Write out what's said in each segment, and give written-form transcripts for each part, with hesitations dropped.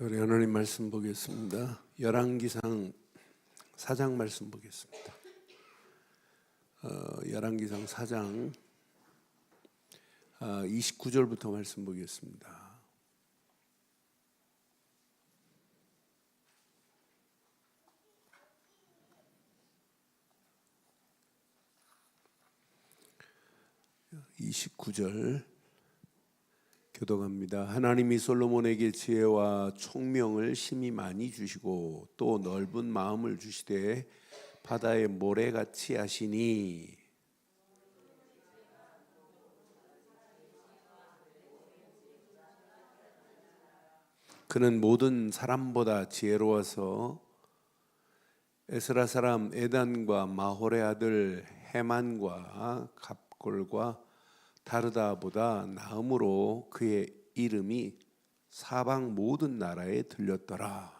우리 하나님 말씀 보겠습니다. 열왕기상 4장 말씀 보겠습니다. 열왕기상 4장 29절부터 말씀 보겠습니다. (29절) 교독합니다. 하나님이 솔로몬에게 지혜와 총명을 심히 많이 주시고 또 넓은 마음을 주시되 바다의 모래같이 하시니 그는 모든 사람보다 지혜로워서 에스라 사람 에단과 마홀의 아들 헤만과 갑골과 다르다보다 나음으로 그의 이름이 사방 모든 나라에 들렸더라.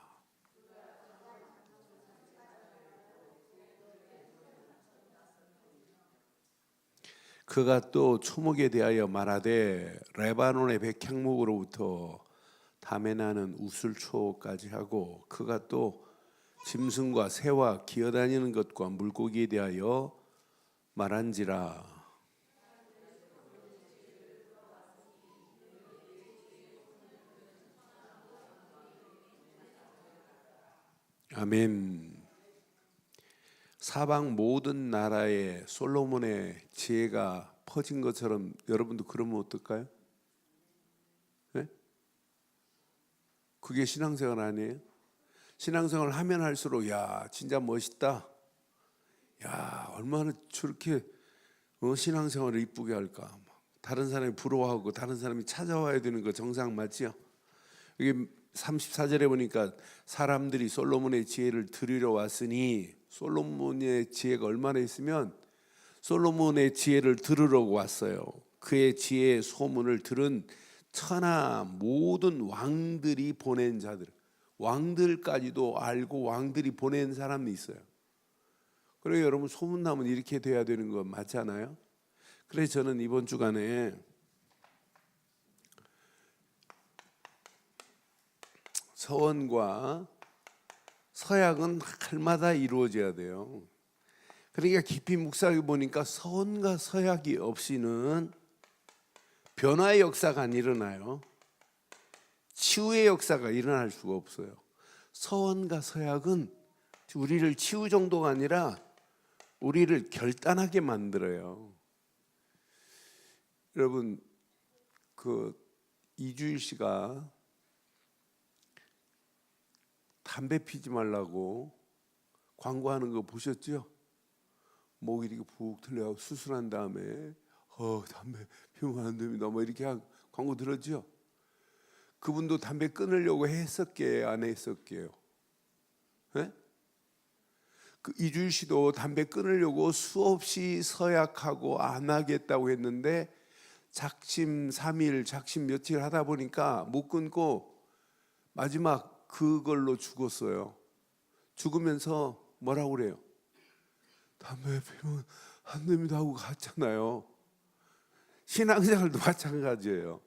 그가 또 초목에 대하여 말하되 레바논의 백향목으로부터 담에 나는 우슬초까지 하고 그가 또 짐승과 새와 기어다니는 것과 물고기에 대하여 말한지라. 아멘. 사방 모든 나라에 솔로몬의 지혜가 퍼진 것처럼 여러분도 그러면 어떨까요? 네? 그게 신앙생활 아니에요? 신앙생활 하면 할수록 야 진짜 멋있다. 야 얼마나 저렇게 신앙생활을 이쁘게 할까. 다른 사람이 부러워하고 다른 사람이 찾아와야 되는 거 정상 맞지요? 이게 34절에 보니까 사람들이 솔로몬의 지혜를 들으러 왔으니 솔로몬의 지혜가 얼마나 있으면 솔로몬의 지혜를 들으러 왔어요. 그의 지혜의 소문을 들은 천하 모든 왕들이 보낸 자들, 왕들까지도 알고 왕들이 보낸 사람이 있어요. 그래서 여러분 소문나면 이렇게 돼야 되는 거 맞잖아요. 그래서 저는 이번 주간에 서원과 서약은 할마다 이루어져야 돼요. 그러니까 깊이 묵상해 보니까 서원과 서약이 없이는 변화의 역사가 안 일어나요. 치유의 역사가 일어날 수가 없어요. 서원과 서약은 우리를 치유 정도가 아니라 우리를 결단하게 만들어요. 여러분 이주일 씨가 담배 피지 말라고 광고하는 거 보셨죠? 목이 이렇게 푹 틀려서 수술한 다음에 담배 피우면 안 됩니다 뭐 이렇게 광고 들었죠? 그분도 담배 끊으려고 했었게요? 안 했었게요? 네? 이주일 씨도 담배 끊으려고 수없이 서약하고 안 하겠다고 했는데 작심 3일 작심 며칠 하다 보니까 못 끊고 마지막 그걸로 죽었어요. 죽으면서 뭐라고 그래요? 담배 피우면 안 됩니다 하고 갔잖아요. 신앙생활도 마찬가지예요.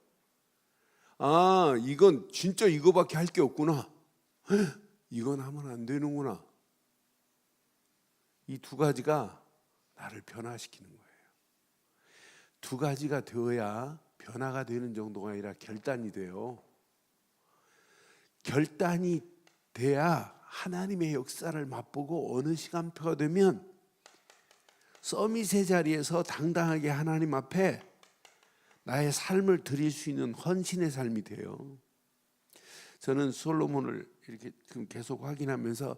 이건 진짜 이거밖에 할 게 없구나. 이건 하면 안 되는구나. 이 두 가지가 나를 변화시키는 거예요. 두 가지가 되어야 변화가 되는 정도가 아니라 결단이 돼요. 결단이 돼야 하나님의 역사를 맛보고 어느 시간표가 되면 서밋의 자리에서 당당하게 하나님 앞에 나의 삶을 드릴 수 있는 헌신의 삶이 돼요. 저는 솔로몬을 이렇게 계속 확인하면서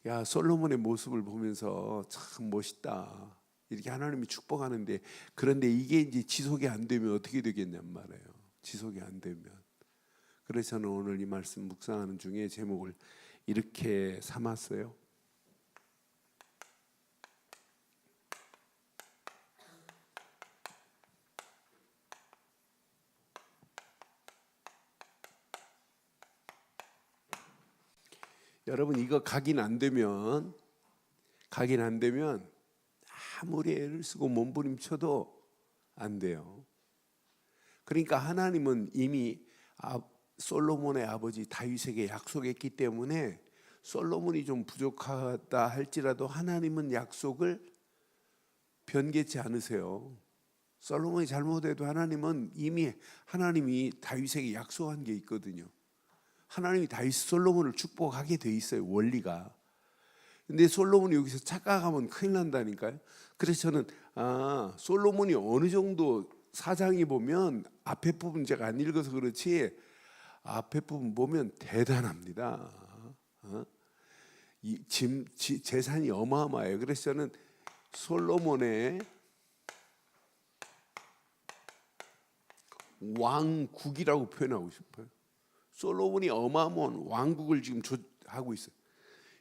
야 솔로몬의 모습을 보면서 참 멋있다. 이렇게 하나님이 축복하는데 그런데 이게 이제 지속이 안 되면 어떻게 되겠냔 말이에요. 지속이 안 되면. 그래서 저는 오늘 이 말씀 묵상하는 중에 제목을 이렇게 삼았어요. 여러분 이거 각인 안 되면 아무리 애를 쓰고 몸부림쳐도 안 돼요. 그러니까 하나님은 이미 솔로몬의 아버지 다윗에게 약속했기 때문에 솔로몬이 좀 부족하다 할지라도 하나님은 약속을 변개치 않으세요. 솔로몬이 잘못해도 하나님은 이미 하나님이 다윗에게 약속한 게 있거든요. 하나님이 다윗 솔로몬을 축복하게 돼 있어요, 원리가. 근데 솔로몬이 여기서 착각하면 큰일 난다니까요. 그래서 저는 솔로몬이 어느 정도 사장이 보면 앞에 부분 제가 안 읽어서 그렇지 앞에 부분 보면 대단합니다. 이 재산이 어마어마해요. 그래서 저는 솔로몬의 왕국이라고 표현하고 싶어요. 솔로몬이 어마어마한 왕국을 지금 하고 있어요.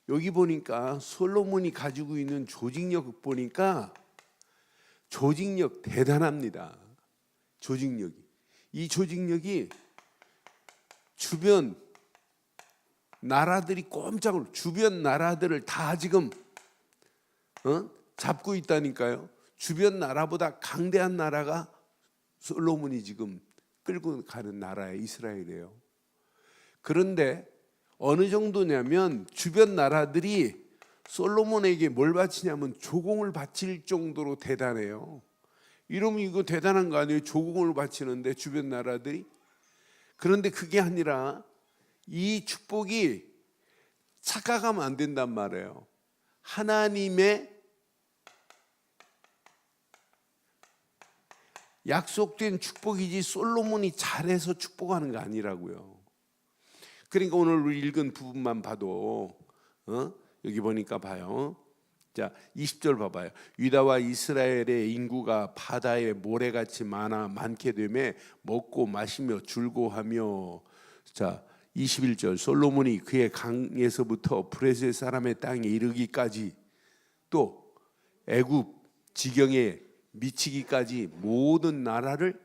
여기 보니까 솔로몬이 가지고 있는 조직력 보니까 조직력 대단합니다. 조직력이. 이 조직력이 주변 나라들이 꼼짝을 주변 나라들을 다 지금 잡고 있다니까요. 주변 나라보다 강대한 나라가 솔로몬이 지금 끌고 가는 나라의 이스라엘이에요. 그런데 어느 정도냐면 주변 나라들이 솔로몬에게 뭘 바치냐면 조공을 바칠 정도로 대단해요. 이러면 이거 대단한 거 아니에요? 조공을 바치는데 주변 나라들이. 그런데 그게 아니라 이 축복이 착각하면 안 된단 말이에요. 하나님의 약속된 축복이지 솔로몬이 잘해서 축복하는 거 아니라고요. 그러니까 오늘 우리 읽은 부분만 봐도 여기 보니까 봐요. 자, 20절 봐봐요. 유다와 이스라엘의 인구가 바다의 모래같이 많게 되매 먹고 마시며 즐거워하며. 자, 21절 솔로몬이 그의 강에서부터 브레스 사람의 땅에 이르기까지 또 애굽 지경에 미치기까지 모든 나라를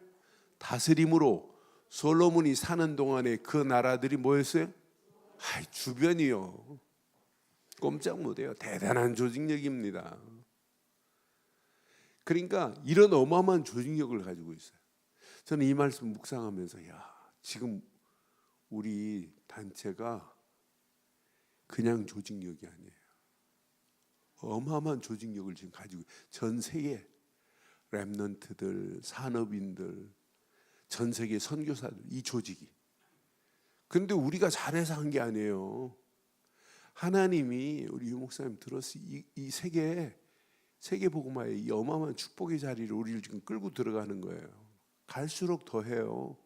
다스림으로 솔로몬이 사는 동안에 그 나라들이 뭐였어요? 주변이요. 꼼짝 못해요. 대단한 조직력입니다. 그러니까 이런 어마어마한 조직력을 가지고 있어요. 저는 이 말씀 묵상하면서 지금 우리 단체가 그냥 조직력이 아니에요. 어마어마한 조직력을 지금 가지고 전 세계 랩런트들, 산업인들, 전 세계 선교사들 이 조직이. 근데 우리가 잘해서 한 게 아니에요. 하나님이 우리 유 목사님 들었어요. 이 세계 복음화의 이 어마어마한 축복의 자리를 우리를 지금 끌고 들어가는 거예요. 갈수록 더 해요.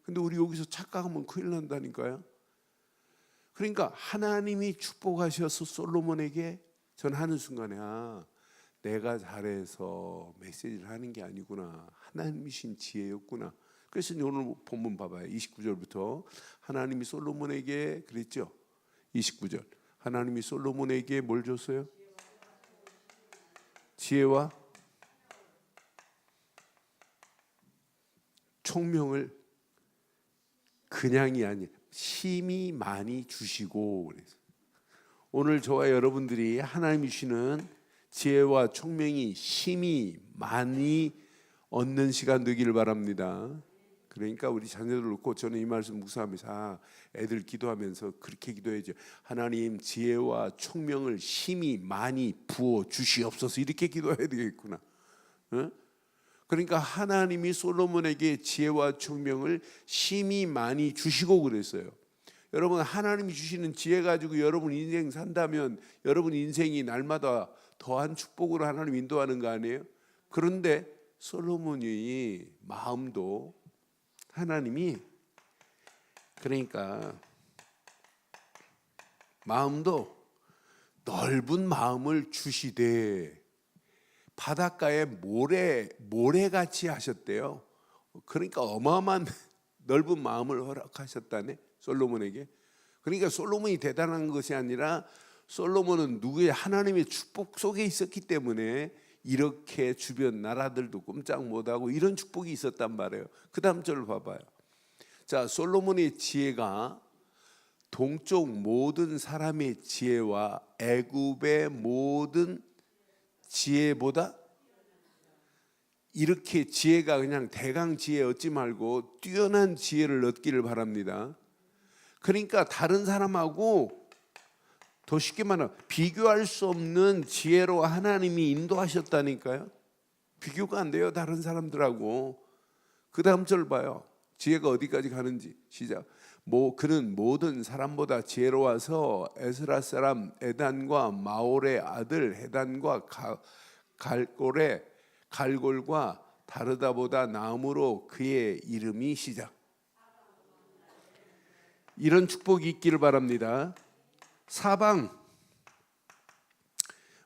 근데 우리 여기서 착각하면 큰일 난다니까요. 그러니까 하나님이 축복하셔서 솔로몬에게 전 하는 순간에 내가 잘해서 메시지를 하는 게 아니구나. 하나님이신 지혜였구나. 그래서 오늘 본문 봐봐요. 29절부터 하나님이 솔로몬에게 그랬죠. 29절 하나님이 솔로몬에게 뭘 줬어요? 지혜와 총명을 그냥이 아니라 심히 많이 주시고. 그래서 오늘 저와 여러분들이 하나님이 주시는 지혜와 총명이 심히 많이 얻는 시간 되기를 바랍니다. 그러니까 우리 자녀들 놓고 저는 이 말씀 묵상하면서 애들 기도하면서 그렇게 기도해야죠. 하나님 지혜와 총명을 심히 많이 부어 주시옵소서 이렇게 기도해야 되겠구나. 그러니까 하나님이 솔로몬에게 지혜와 총명을 심히 많이 주시고 그랬어요. 여러분 하나님이 주시는 지혜 가지고 여러분 인생 산다면 여러분 인생이 날마다 더한 축복으로 하나님 인도하는 거 아니에요? 그런데 솔로몬이 마음도 하나님이 그러니까 마음도 넓은 마음을 주시되 바닷가에 모래같이 하셨대요. 그러니까 어마어마한 넓은 마음을 허락하셨다네 솔로몬에게. 그러니까 솔로몬이 대단한 것이 아니라 솔로몬은 누구의 하나님의 축복 속에 있었기 때문에 이렇게 주변 나라들도 꼼짝 못하고 이런 축복이 있었단 말이에요. 그 다음 절을 봐봐요. 자, 솔로몬의 지혜가 동쪽 모든 사람의 지혜와 애굽의 모든 지혜보다 이렇게 지혜가 그냥 대강 지혜 얻지 말고 뛰어난 지혜를 얻기를 바랍니다. 그러니까 다른 사람하고 더 쉽게 말하면 비교할 수 없는 지혜로 하나님이 인도하셨다니까요. 비교가 안 돼요, 다른 사람들하고. 그 다음 절 봐요. 지혜가 어디까지 가는지. 시작. 그는 모든 사람보다 지혜로워서 에스라 사람 에단과 마올의 아들 헤단과 갈골과 다르다보다 나음으로 그의 이름이 시작. 이런 축복이 있기를 바랍니다. 사방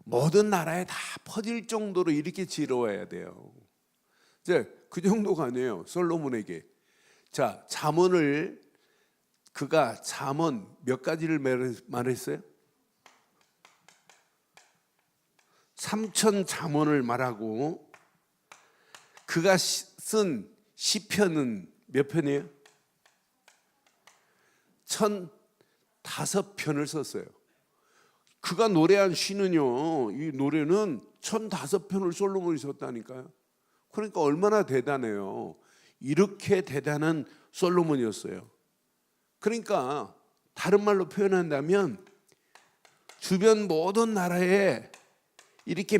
모든 나라에 다 퍼질 정도로 이렇게 지혜로워야 돼요. 이제 그 정도가 아니에요. 솔로몬에게. 자, 그가 잠언 몇 가지를 말했어요? 3천 잠언을 말하고 그가 쓴 시편은 몇 편이에요? 1,005편을 썼어요. 그가 노래한 시는요, 이 노래는 1,005편을 솔로몬이 썼다니까요. 그러니까 얼마나 대단해요. 이렇게 대단한 솔로몬이었어요. 그러니까 다른 말로 표현한다면 주변 모든 나라에 이렇게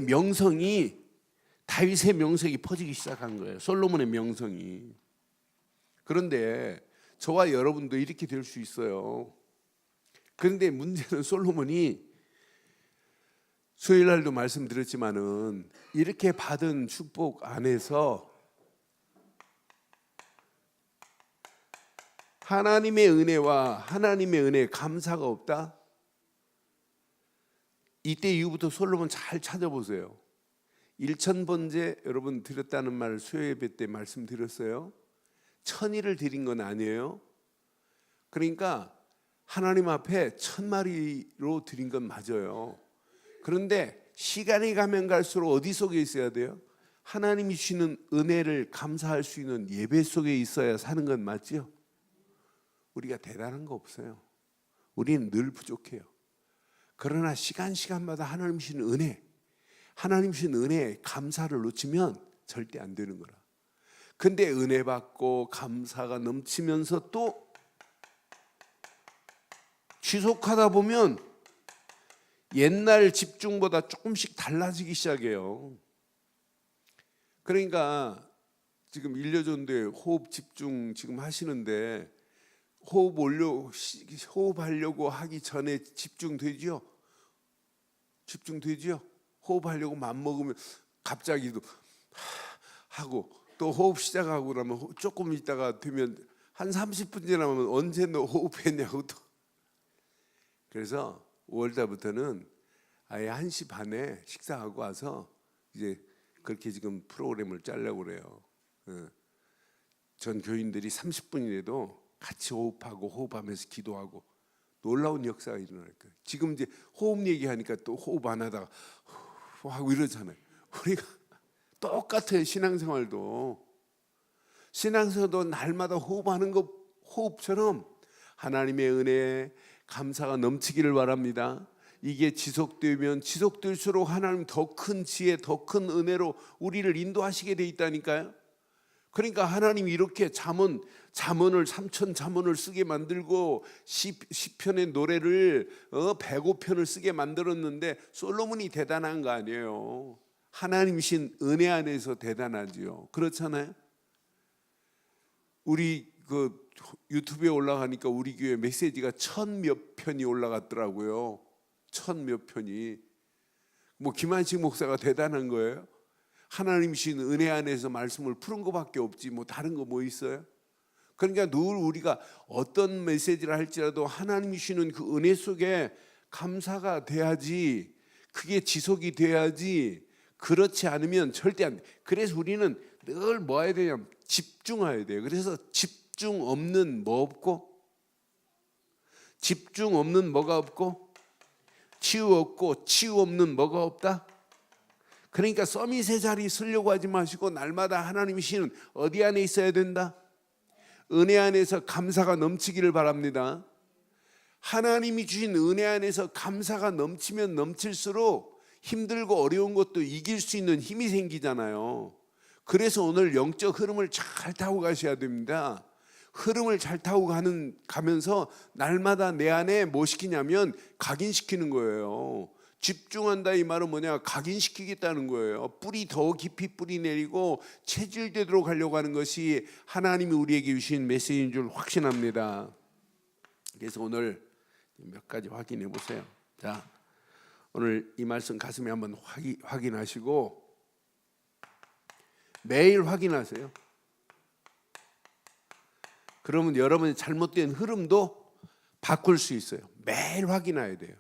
다윗의 명성이 퍼지기 시작한 거예요. 솔로몬의 명성이. 그런데 저와 여러분도 이렇게 될 수 있어요. 그런데 문제는 솔로몬이 수요일 날도 말씀드렸지만은 이렇게 받은 축복 안에서 하나님의 은혜와 하나님의 은혜에 감사가 없다? 이때 이후부터 솔로몬 잘 찾아보세요. 1,000번째 여러분 드렸다는 말 수요 예배 때 말씀드렸어요. 1,000일을 드린 건 아니에요. 그러니까 하나님 앞에 1,000마리로 드린 건 맞아요. 그런데 시간이 가면 갈수록 어디 속에 있어야 돼요? 하나님이 주시는 은혜를 감사할 수 있는 예배 속에 있어야 사는 건 맞죠? 우리가 대단한 거 없어요. 우리는 늘 부족해요. 그러나 시간마다 하나님 주시는 하나님 주시는 은혜에 감사를 놓치면 절대 안 되는 거라. 근데 은혜 받고 감사가 넘치면서 또 지속하다 보면 옛날 집중보다 조금씩 달라지기 시작해요. 그러니까 지금 1년 호흡 집중 지금 하시는데 호흡하려고 하기 전에 집중되죠? 호흡하려고 맘먹으면 갑자기 하고 또 호흡 시작하고 그러면 조금 있다가 되면 한 30분 지나면 언제 너 호흡했냐고 또. 그래서 5월달부터는 아예 1시 반에 식사하고 와서 이제 그렇게 지금 프로그램을 짜려고 그래요. 전 교인들이 30분이라도 같이 호흡하면서 기도하고 놀라운 역사가 일어날 거예요. 지금 이제 호흡 얘기하니까 또 호흡 안 하다가 하고 이러잖아요. 우리가 똑같아요. 신앙생활도 날마다 호흡하는 거 호흡처럼 하나님의 은혜 감사가 넘치기를 바랍니다. 이게 지속될수록 하나님 더 큰 지혜, 더 큰 은혜로 우리를 인도하시게 돼 있다니까요. 그러니까 하나님이 이렇게 잠언을 3천 잠언을 쓰게 만들고 시편의 노래를 105편을 쓰게 만들었는데 솔로몬이 대단한 거 아니에요. 하나님이신 은혜 안에서 대단하지요. 그렇잖아요. 우리 그 유튜브에 올라가니까 우리 교회 메시지가 1,000몇 편이 올라갔더라고요. 1,000몇 편이. 뭐 김한식 목사가 대단한 거예요. 하나님이신 은혜 안에서 말씀을 푸는 것밖에 없지 뭐 다른 거 뭐 있어요? 그러니까 늘 우리가 어떤 메시지를 할지라도 하나님이 주시는 그 은혜 속에 감사가 돼야지, 그게 지속이 돼야지. 그렇지 않으면 절대 안 돼. 그래서 우리는 늘 뭐 해야 되냐면 집중해야 돼요. 그래서 집중 없는 뭐 없고, 집중 없는 뭐가 없고, 치유 없고, 치유 없는 뭐가 없다. 그러니까 서밋의 자리 쓰려고 하지 마시고 날마다 하나님이 주시는 어디 안에 있어야 된다? 은혜 안에서 감사가 넘치기를 바랍니다. 하나님이 주신 은혜 안에서 감사가 넘치면 넘칠수록 힘들고 어려운 것도 이길 수 있는 힘이 생기잖아요. 그래서 오늘 영적 흐름을 잘 타고 가셔야 됩니다. 흐름을 잘 타고 가면서 날마다 내 안에 뭐 시키냐면 각인시키는 거예요. 집중한다 이 말은 뭐냐? 각인시키겠다는 거예요. 뿌리 더 깊이 뿌리 내리고 체질되도록 하려고 하는 것이 하나님이 우리에게 주신 메시지인 줄 확신합니다. 그래서 오늘 몇 가지 확인해 보세요. 자, 오늘 이 말씀 가슴에 한번 확인하시고 매일 확인하세요. 그러면 여러분의 잘못된 흐름도 바꿀 수 있어요. 매일 확인해야 돼요.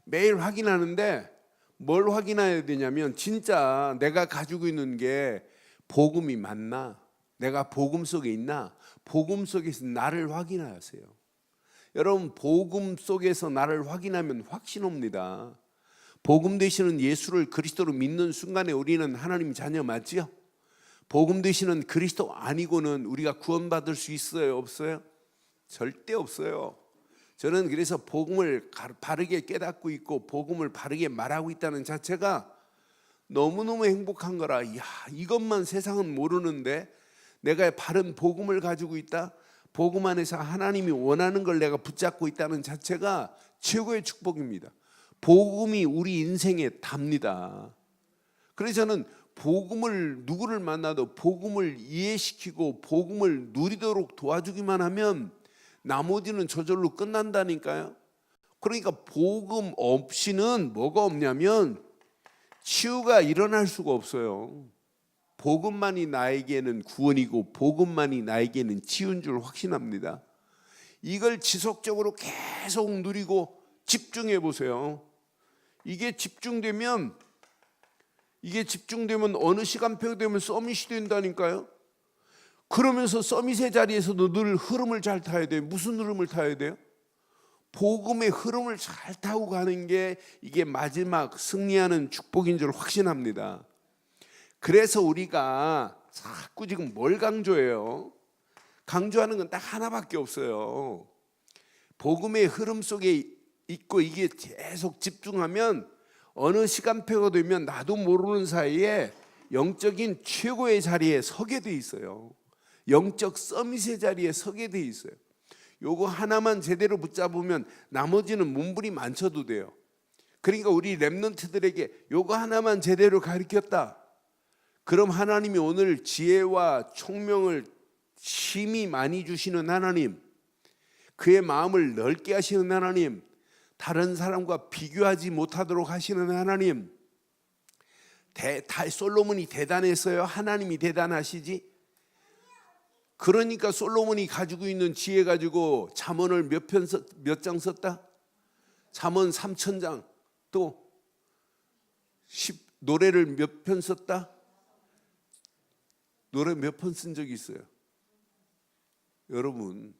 매일 확인하는데 뭘 확인해야 되냐면 진짜 내가 가지고 있는 게 복음이 맞나? 내가 복음 속에 있나? 복음 속에서 나를 확인하세요. 여러분 복음 속에서 나를 확인하면 확신 옵니다. 복음 되시는 예수를 그리스도로 믿는 순간에 우리는 하나님 자녀 맞지요? 복음 되시는 그리스도 아니고는 우리가 구원받을 수 있어요? 없어요? 절대 없어요. 저는 그래서 복음을 바르게 깨닫고 있고 복음을 바르게 말하고 있다는 자체가 너무너무 행복한 거라. 이야, 이것만 세상은 모르는데 내가 바른 복음을 가지고 있다. 복음 안에서 하나님이 원하는 걸 내가 붙잡고 있다는 자체가 최고의 축복입니다. 복음이 우리 인생에 답니다. 그래서 저는 복음을 누구를 만나도 복음을 이해시키고 복음을 누리도록 도와주기만 하면 나머지는 저절로 끝난다니까요. 그러니까 복음 없이는 뭐가 없냐면 치유가 일어날 수가 없어요. 복음만이 나에게는 구원이고 복음만이 나에게는 치유인 줄 확신합니다. 이걸 지속적으로 계속 누리고 집중해 보세요. 이게 집중되면 어느 시간표 되면 서밋이 된다니까요. 그러면서 서밋의 자리에서도 늘 흐름을 잘 타야 돼요. 무슨 흐름을 타야 돼요? 복음의 흐름을 잘 타고 가는 게 이게 마지막 승리하는 축복인 줄 확신합니다. 그래서 우리가 자꾸 지금 뭘 강조해요? 강조하는 건 딱 하나밖에 없어요. 복음의 흐름 속에 있고 이게 계속 집중하면 어느 시간표가 되면 나도 모르는 사이에 영적인 최고의 자리에 서게 돼 있어요. 영적 서밋의 자리에 서게 돼 있어요. 요거 하나만 제대로 붙잡으면 나머지는 몸부림안 쳐도 돼요. 그러니까 우리 렘넌트들에게 요거 하나만 제대로 가르쳤다. 그럼 하나님이 오늘 지혜와 총명을 심히 많이 주시는 하나님, 그의 마음을 넓게 하시는 하나님, 다른 사람과 비교하지 못하도록 하시는 하나님. 솔로몬이 대단했어요? 하나님이 대단하시지? 그러니까 솔로몬이 가지고 있는 지혜 가지고 잠언을 몇 장 썼다? 잠언 3000장. 또 노래를 몇 편 썼다? 노래 몇 편 쓴 적이 있어요? 여러분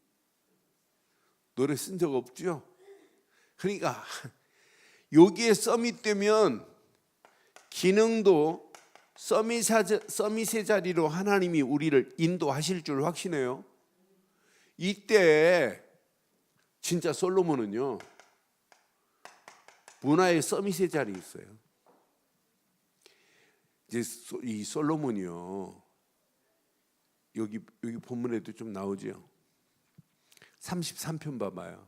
노래 쓴 적 없죠? 그러니까 여기에 서밋 되면 기능도 서밋의 자리로 하나님이 우리를 인도하실 줄 확신해요. 이때 진짜 솔로몬은요 문화의 서밋의 자리에 있어요. 이제 이 솔로몬이요 여기 본문에도 좀 나오죠. 33편 봐봐요.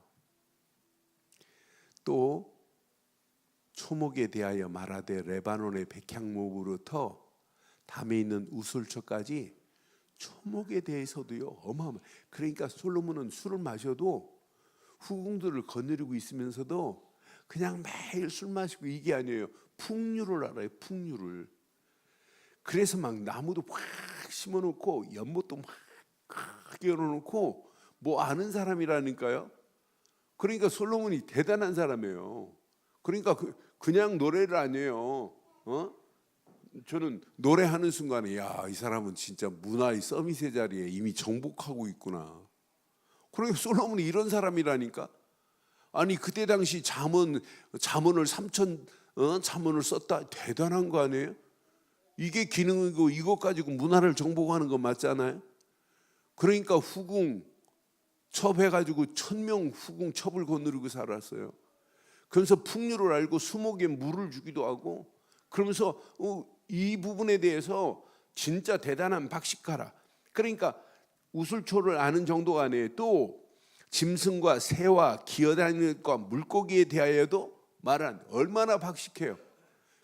또 초목에 대하여 말하되 레바논의 백향목으로부터 담에 있는 우슬초까지 초목에 대해서도요 어마어마. 그러니까 솔로몬은 술을 마셔도 후궁들을 거느리고 있으면서도 그냥 매일 술 마시고 이게 아니에요. 풍류를 알아요. 풍류를. 그래서 막 나무도 확 심어놓고 연못도 막 크게 열어놓고 뭐 아는 사람이라니까요. 그러니까 솔로몬이 대단한 사람이에요. 그러니까 그냥 노래를 안 해요. 저는 노래하는 순간에 야, 이 사람은 진짜 문화의 서밋의 자리에 이미 정복하고 있구나. 그러니까 솔로몬이 이런 사람이라니까. 아니 그때 당시 잠언을 3천 잠언을 썼다. 대단한 거 아니에요? 이게 기능이고 이것 가지고 문화를 정복하는 거 맞잖아요. 그러니까 후궁 첩해가지고 1000명 후궁 첩을 거느리고 살았어요. 그러면서 풍류를 알고 수목에 물을 주기도 하고 그러면서 이 부분에 대해서 진짜 대단한 박식가라. 그러니까 우슬초를 아는 정도가 아니에요. 또 짐승과 새와 기어다니는 것과 물고기에 대하여도 말한 얼마나 박식해요.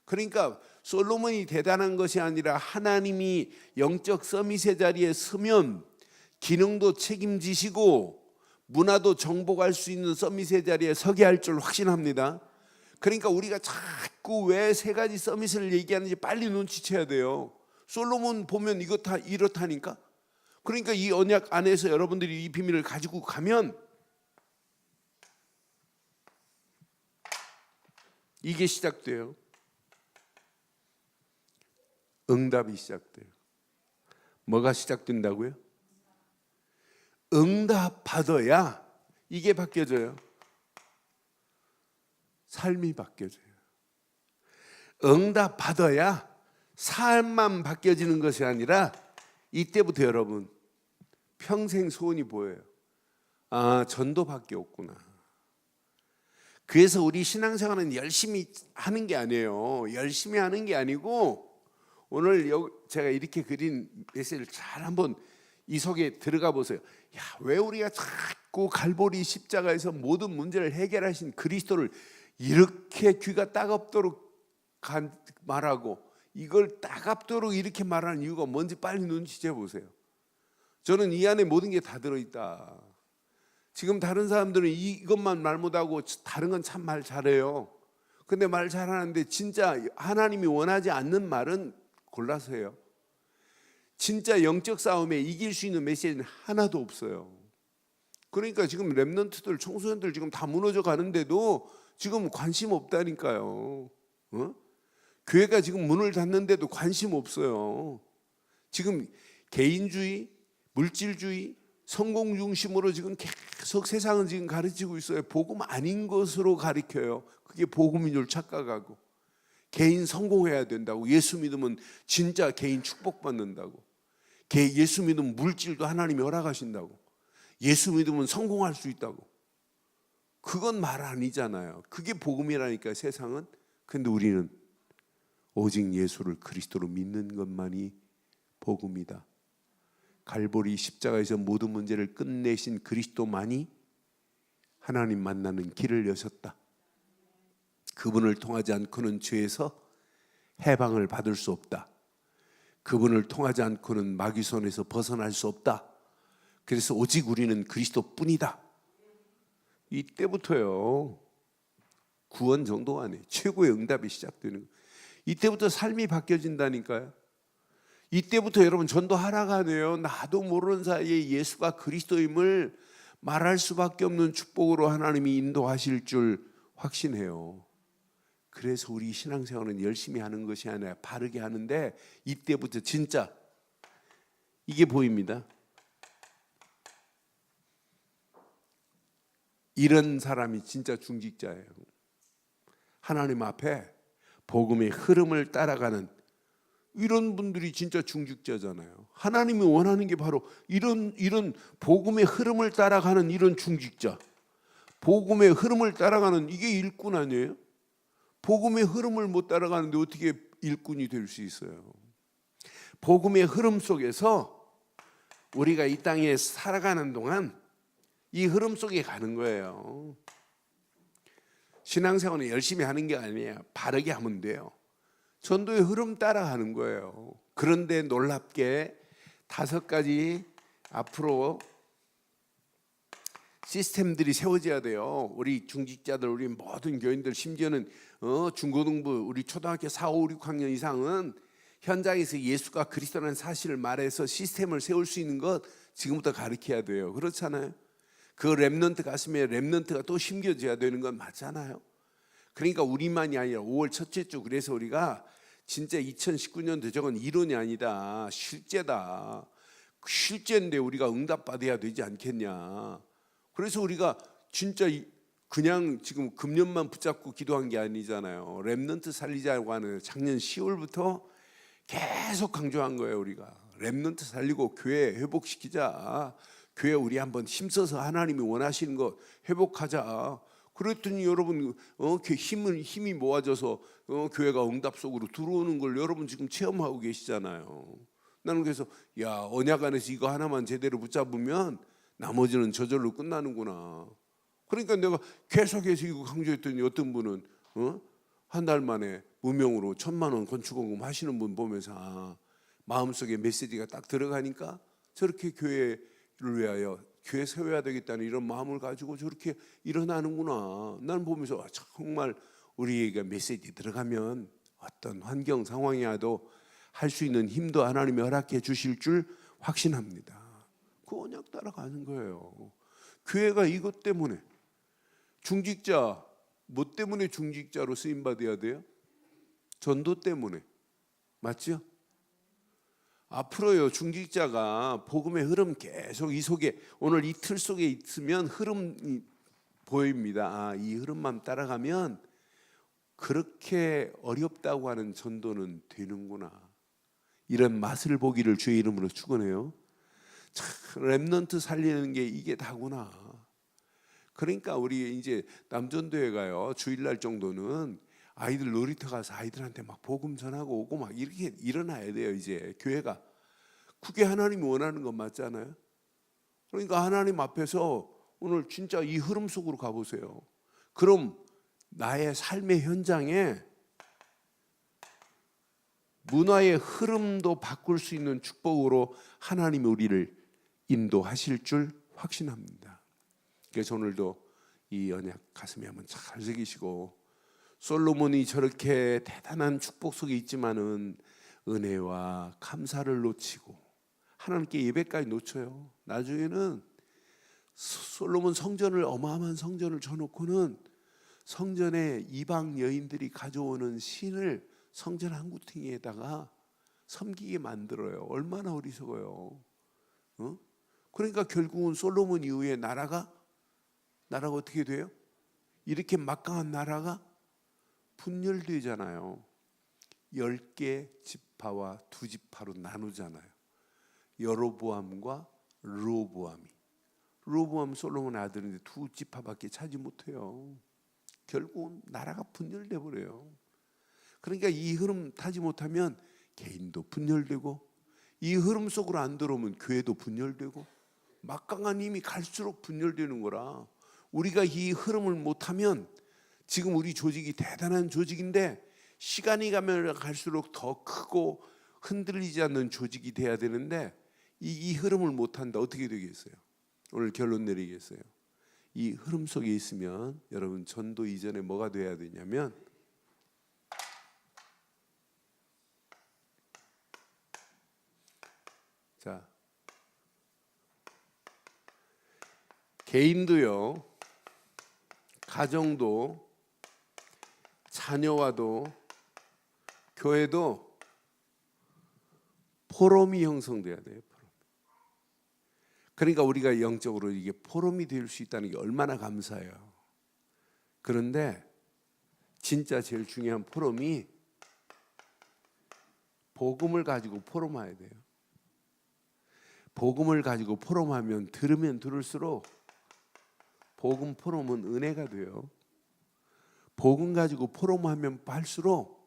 그러니까 솔로몬이 대단한 것이 아니라 하나님이 영적 서밋의 자리에 서면 기능도 책임지시고 문화도 정복할 수 있는 서밋의 자리에 서게 할 줄 확신합니다. 그러니까 우리가 자꾸 왜 세 가지 서밋을 얘기하는지 빨리 눈치채야 돼요. 솔로몬 보면 이거 다 이렇다니까. 그러니까 이 언약 안에서 여러분들이 이 비밀을 가지고 가면 이게 시작돼요. 응답이 시작돼요. 뭐가 시작된다고요? 응답 받아야 이게 바뀌어져요. 삶이 바뀌어져요. 응답 받아야 삶만 바뀌어지는 것이 아니라 이때부터 여러분 평생 소원이 보여요. 아, 전도밖에 없구나. 그래서 우리 신앙생활은 열심히 하는 게 아니에요. 열심히 하는 게 아니고 오늘 제가 이렇게 그린 메시지를 잘 한번 이 속에 들어가 보세요. 야, 왜 우리가 자꾸 갈보리 십자가에서 모든 문제를 해결하신 그리스도를 이렇게 귀가 따갑도록 말하고 이걸 따갑도록 이렇게 말하는 이유가 뭔지 빨리 눈치채 보세요. 저는 이 안에 모든 게 다 들어있다. 지금 다른 사람들은 이것만 말 못하고 다른 건 참 말 잘해요. 근데 말 잘하는데 진짜 하나님이 원하지 않는 말은 골라서 해요. 진짜 영적 싸움에 이길 수 있는 메시지는 하나도 없어요. 그러니까 지금 렘넌트들, 청소년들 지금 다 무너져 가는데도 지금 관심 없다니까요. 교회가 지금 문을 닫는데도 관심 없어요. 지금 개인주의, 물질주의, 성공 중심으로 지금 계속 세상은 지금 가르치고 있어요. 복음 아닌 것으로 가르쳐요. 그게 복음인 줄 착각하고 개인 성공해야 된다고. 예수 믿으면 진짜 개인 축복받는다고. 예수 믿으면 물질도 하나님이 허락하신다고. 예수 믿으면 성공할 수 있다고. 그건 말 아니잖아요. 그게 복음이라니까 세상은. 근데 우리는 오직 예수를 그리스도로 믿는 것만이 복음이다. 갈보리 십자가에서 모든 문제를 끝내신 그리스도만이 하나님 만나는 길을 여셨다. 그분을 통하지 않고는 죄에서 해방을 받을 수 없다. 그분을 통하지 않고는 마귀 손에서 벗어날 수 없다. 그래서 오직 우리는 그리스도뿐이다. 이때부터요. 구원 정도가 아니에요. 최고의 응답이 시작되는 거예요. 이때부터 삶이 바뀌어진다니까요. 이때부터 여러분 전도하라가 아니에요. 나도 모르는 사이에 예수가 그리스도임을 말할 수밖에 없는 축복으로 하나님이 인도하실 줄 확신해요. 그래서 우리 신앙생활은 열심히 하는 것이 아니라 바르게 하는데 이때부터 진짜 이게 보입니다. 이런 사람이 진짜 중직자예요. 하나님 앞에 복음의 흐름을 따라가는 이런 분들이 진짜 중직자잖아요. 하나님이 원하는 게 바로 이런 복음의 흐름을 따라가는 이런 중직자. 복음의 흐름을 따라가는 이게 일꾼 아니에요? 복음의 흐름을 못 따라가는데 어떻게 일꾼이 될 수 있어요? 복음의 흐름 속에서 우리가 이 땅에 살아가는 동안 이 흐름 속에 가는 거예요. 신앙생활은 열심히 하는 게 아니에요. 바르게 하면 돼요. 전도의 흐름 따라가는 거예요. 그런데 놀랍게 5가지 앞으로 시스템들이 세워져야 돼요. 우리 중직자들, 우리 모든 교인들, 심지어는 중고등부, 우리 초등학교 4, 5, 6학년 이상은 현장에서 예수가 그리스도라는 사실을 말해서 시스템을 세울 수 있는 것 지금부터 가르쳐야 돼요. 그렇잖아요. 그 렘넌트 가슴에 렘넌트가 또 심겨져야 되는 건 맞잖아요. 그러니까 우리만이 아니라 5월 첫째 주, 그래서 우리가 진짜 2019년도 저건 이론이 아니다, 실제다. 실제인데 우리가 응답받아야 되지 않겠냐. 그래서 우리가 진짜 그냥 지금 금년만 붙잡고 기도한 게 아니잖아요. 렘넌트 살리자고 하는 작년 10월부터 계속 강조한 거예요. 우리가 렘넌트 살리고 교회 회복시키자. 교회 우리 한번 힘써서 하나님이 원하시는 거 회복하자. 그랬더니 여러분 힘이 모아져서 교회가 응답 속으로 들어오는 걸 여러분 지금 체험하고 계시잖아요. 나는 그래서 야, 언약 안에서 이거 하나만 제대로 붙잡으면 나머지는 저절로 끝나는구나. 그러니까 내가 계속해서 이거 강조했더니 어떤 분은 한 달 만에 무명으로 1,000만 원 건축원금 하시는 분 보면서 마음속에 메시지가 딱 들어가니까 저렇게 교회를 위하여 교회 세워야 되겠다는 이런 마음을 가지고 저렇게 일어나는구나. 난 보면서 정말 우리에게 메시지 들어가면 어떤 환경 상황이 와도 할 수 있는 힘도 하나님이 허락해 주실 줄 확신합니다. 그 언약 따라가는 거예요. 교회가 이것 때문에 중직자, 뭐 때문에 중직자로 쓰임 받아야 돼요? 전도 때문에. 맞죠? 앞으로요, 중직자가 복음의 흐름 계속 이 속에, 오늘 이 틀 속에 있으면 흐름이 보입니다. 이 흐름만 따라가면 그렇게 어렵다고 하는 전도는 되는구나. 이런 맛을 보기를 주의 이름으로 축원해요. 참 렘넌트 살리는 게 이게 다구나. 그러니까 우리 이제 남전도에 가요. 주일날 정도는 아이들 놀이터 가서 아이들한테 막 복음 전하고 오고 막 이렇게 일어나야 돼요. 이제 교회가 그게 하나님이 원하는 건 맞잖아요. 그러니까 하나님 앞에서 오늘 진짜 이 흐름 속으로 가보세요. 그럼 나의 삶의 현장에 문화의 흐름도 바꿀 수 있는 축복으로 하나님이 우리를 인도하실 줄 확신합니다. 그래서 오늘도 이 언약 가슴에 한번 잘 새기시고, 솔로몬이 저렇게 대단한 축복 속에 있지만은 은혜와 감사를 놓치고 하나님께 예배까지 놓쳐요. 나중에는 솔로몬 성전을, 어마어마한 성전을 쳐놓고는 성전에 이방 여인들이 가져오는 신을 성전 한 구퉁이에다가 섬기게 만들어요. 얼마나 어리석어요. 그러니까 결국은 솔로몬 이후에 나라가 어떻게 돼요? 이렇게 막강한 나라가 분열되잖아요. 10개 지파와 2지파로 나누잖아요. 여로보암과 르호보암 솔로몬의 아들인데 2지파밖에 차지 못해요. 결국은 나라가 분열돼 버려요. 그러니까 이 흐름 타지 못하면 개인도 분열되고, 이 흐름 속으로 안 들어오면 교회도 분열되고, 막강한 힘이 갈수록 분열되는 거라. 우리가 이 흐름을 못하면, 지금 우리 조직이 대단한 조직인데 시간이 가면 갈수록 더 크고 흔들리지 않는 조직이 돼야 되는데 이 흐름을 못한다. 어떻게 되겠어요? 오늘 결론 내리겠어요. 이 흐름 속에 있으면 여러분, 전도 이전에 뭐가 돼야 되냐면 자, 개인도요, 가정도, 자녀와도, 교회도 포럼이 형성돼야 돼요. 포럼. 그러니까 우리가 영적으로 이게 포럼이 될 수 있다는 게 얼마나 감사해요. 그런데 진짜 제일 중요한 포럼이 복음을 가지고 포럼해야 돼요. 복음을 가지고 포럼하면 들으면 들을수록 복음 포럼은 은혜가 돼요. 복음 가지고 포럼하면 할수록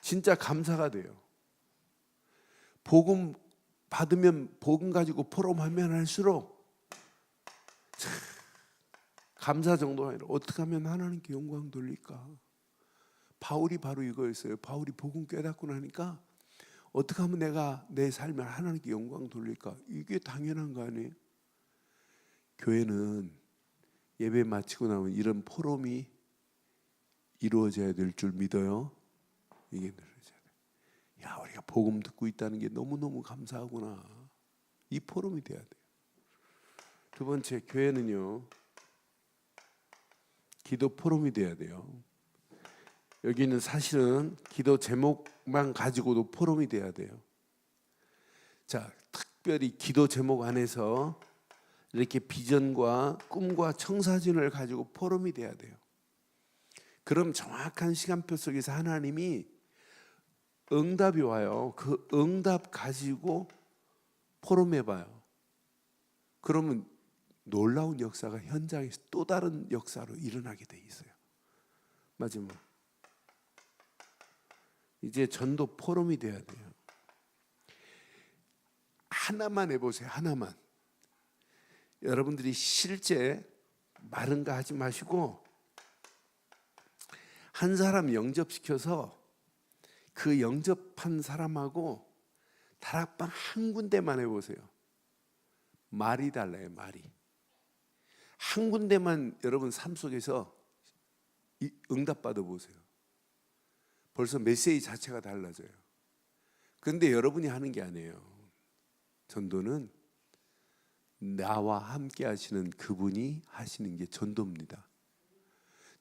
진짜 감사가 돼요. 복음 받으면, 복음 가지고 포럼하면 할수록 감사 정도가 아니라 어떻게 하면 하나님께 영광 돌릴까. 바울이 바로 이거였어요. 바울이 복음 깨닫고 나니까 어떻게 하면 내가 내 삶을 하나님께 영광 돌릴까. 이게 당연한 거 아니에요? 교회는 예배 마치고 나면 이런 포럼이 이루어져야 될 줄 믿어요. 이게 이루어져야 돼. 야, 우리가 복음 듣고 있다는 게 너무너무 감사하구나. 이 포럼이 돼야 돼요. 두 번째, 교회는요, 기도 포럼이 돼야 돼요. 여기는 사실은 기도 제목만 가지고도 포럼이 돼야 돼요. 자, 특별히 기도 제목 안에서 이렇게 비전과 꿈과 청사진을 가지고 포럼이 돼야 돼요. 그럼 정확한 시간표 속에서 하나님이 응답이 와요. 그 응답 가지고 포럼해봐요. 그러면 놀라운 역사가 현장에서 또 다른 역사로 일어나게 돼 있어요. 마지막, 이제 전도 포럼이 돼야 돼요. 하나만 해보세요. 하나만. 여러분들이 실제 마른가 하지 마시고 한 사람 영접시켜서 그 영접한 사람하고 다락방 한 군데만 해보세요. 말이 달라요. 말이. 한 군데만 여러분 삶 속에서 응답받아 보세요. 벌써 메시지 자체가 달라져요. 그런데 여러분이 하는 게 아니에요. 전도는 나와 함께 하시는 그분이 하시는 게 전도입니다.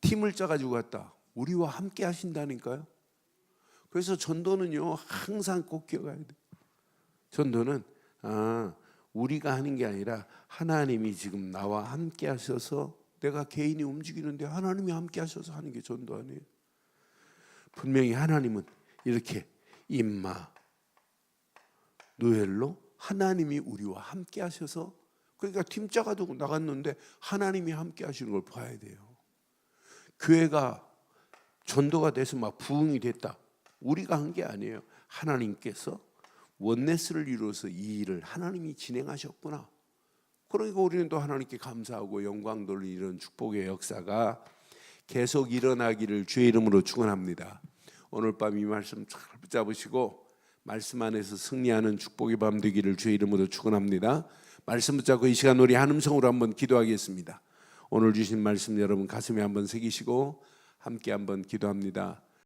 팀을 짜가지고 갔다. 우리와 함께 하신다니까요. 그래서 전도는요, 항상 꼭 기억해야 돼요. 전도는 우리가 하는 게 아니라 하나님이 지금 나와 함께 하셔서 내가 개인이 움직이는데 하나님이 함께 하셔서 하는 게 전도 아니에요. 분명히 하나님은 이렇게 임마 노엘로 하나님이 우리와 함께 하셔서, 그러니까 팀 짜가지고 나갔는데 하나님이 함께 하시는 걸 봐야 돼요. 교회가 전도가 돼서 막 부흥이 됐다. 우리가 한 게 아니에요. 하나님께서 원네스를 이루어서 이 일을 하나님이 진행하셨구나. 그러니까 우리는 또 하나님께 감사하고 영광 돌리는 이런 축복의 역사가 계속 일어나기를 주의 이름으로 축원합니다. 오늘 밤 이 말씀 잘 붙잡으시고 말씀 안에서 승리하는 축복의 밤 되기를 주의 이름으로 축원합니다. 말씀 붙잡고 이 시간 우리 한음성으로 한번 기도하겠습니다. 오늘 주신 말씀 여러분 가슴에 한번 새기시고 함께 한번 기도합니다.